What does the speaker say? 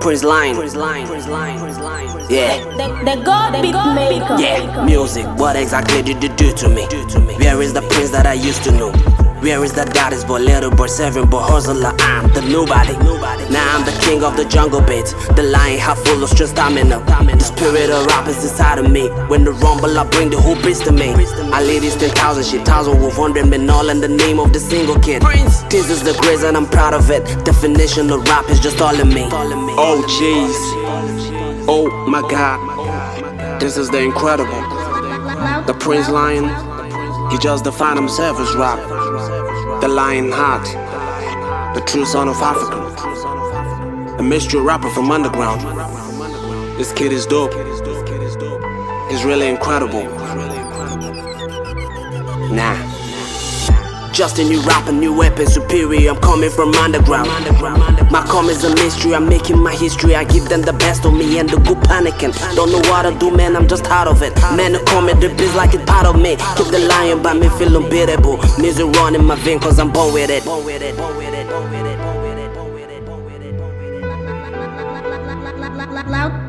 Prince Line. Yeah. The God beat maker. Yeah. Music, what exactly did you do to me? Where is the Prince that I used to know? Where is that goddess boy, little boy, serving boy, hustler? I'm the nobody. Now I'm the king of the jungle beats. The lion half full of strength, stamina. The spirit of rap is inside of me. When the rumble, I bring the whole beast to me. I lead these 10,000 shit, 1,000 with 100 men, all in the name of the single kid. This is the grace and I'm proud of it. Definition of rap is just all in me. Oh jeez, oh my god, this is the incredible. The Prince Lion, he just defined himself as rap. The lion heart, the true son of Africa, a mystery rapper from underground. This kid is dope, he's really incredible. Nah, just a new rapper, new weapon, superior. I'm coming from underground. My comments a mystery, I'm making my history. I give them the best of me and the good panicking. Don't know what I do, man, I'm just out of it. Man, the comment, the biz like it's part of me. Keep the lion by me, feel unbeatable. Music run in my vein, cause I'm born with it. Loud